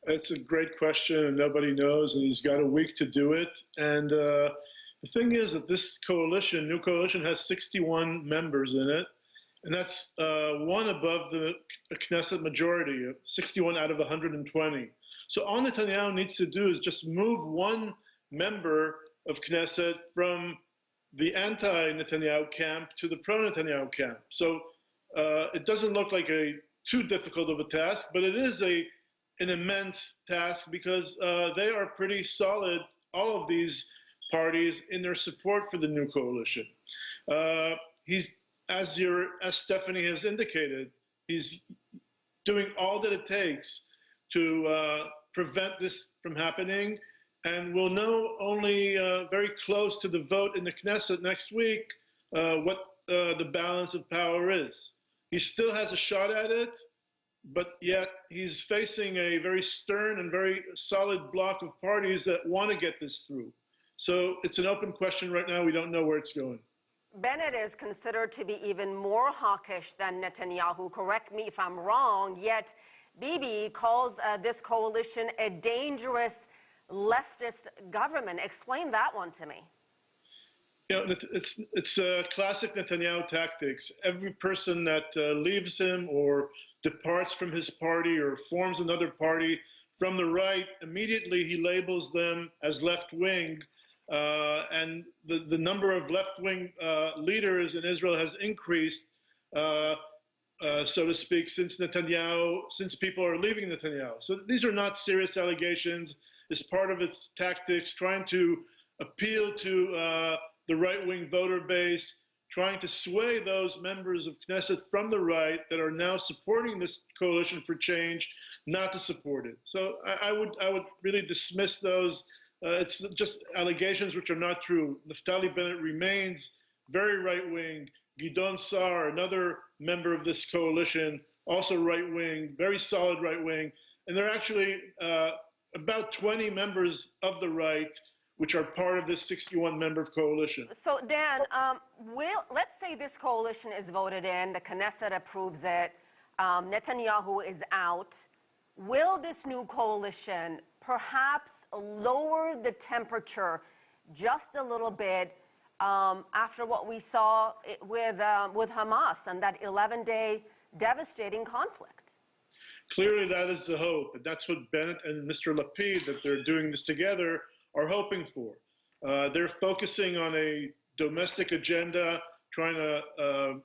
It's a great question, and nobody knows, and he's got a week to do it. And the thing is that this coalition, new coalition, has 61 members in it, and that's one above the Knesset majority, 61 out of 120. So all Netanyahu needs to do is just move one member of Knesset from the anti-Netanyahu camp to the pro-Netanyahu camp. So it doesn't look like too difficult of a task, but it is an immense task because they are pretty solid, all of these parties, in their support for the new coalition. As Stephanie has indicated, he's doing all that it takes to prevent this from happening, and we'll know only very close to the vote in the Knesset next week what the balance of power is. He still has a shot at it, but yet he's facing a very stern and very solid block of parties that want to get this through. So it's an open question right now. We don't know where it's going. Bennett is considered to be even more hawkish than Netanyahu. Correct me if I'm wrong, yet Bibi calls this coalition a dangerous leftist government. Explain that one to me. You know, it's classic Netanyahu tactics. Every person that leaves him or departs from his party or forms another party from the right, immediately he labels them as left-wing. And the number of left-wing leaders in Israel has increased, so to speak, since people are leaving Netanyahu. So these are not serious allegations. It's part of its tactics, trying to appeal to the right-wing voter base, trying to sway those members of Knesset from the right that are now supporting this coalition for change, not to support it. So I would really dismiss those. It's just allegations which are not true. Naftali Bennett remains very right-wing. Gidon Sar, another member of this coalition, also right-wing, very solid right-wing. And there are actually about 20 members of the right which are part of this 61-member coalition. So, Dan, let's say this coalition is voted in, the Knesset approves it, Netanyahu is out. Will this new coalition perhaps lower the temperature just a little bit after what we saw with Hamas and that 11-day devastating conflict? Clearly, that is the hope, and that's what Bennett and Mr. Lapid, that they're doing this together, are hoping for. They're focusing on a domestic agenda, trying to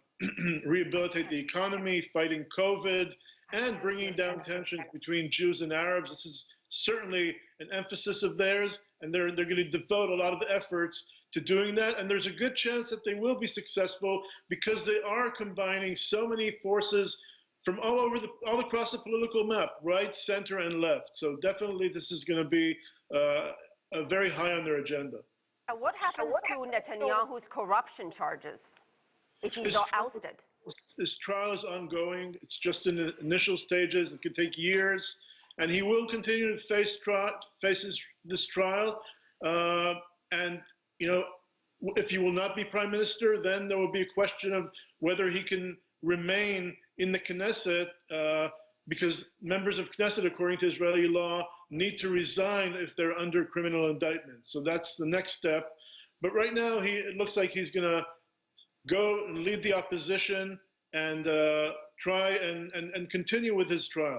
rehabilitate the economy, fighting COVID, and bringing down tensions between Jews and Arabs. This is certainly an emphasis of theirs, and they're going to devote a lot of efforts to doing that. And there's a good chance that they will be successful because they are combining so many forces from all across the political map, right, center, and left. So definitely this is going to be very high on their agenda. What happens to Netanyahu's corruption charges if he's ousted? His trial is ongoing. It's just in the initial stages. It could take years. And he will continue to face this trial. And, you know, if he will not be prime minister, then there will be a question of whether he can remain in the Knesset, because members of Knesset, according to Israeli law, need to resign if they're under criminal indictment. So that's the next step. But right now, it looks like he's going to go and lead the opposition and try and continue with his trial.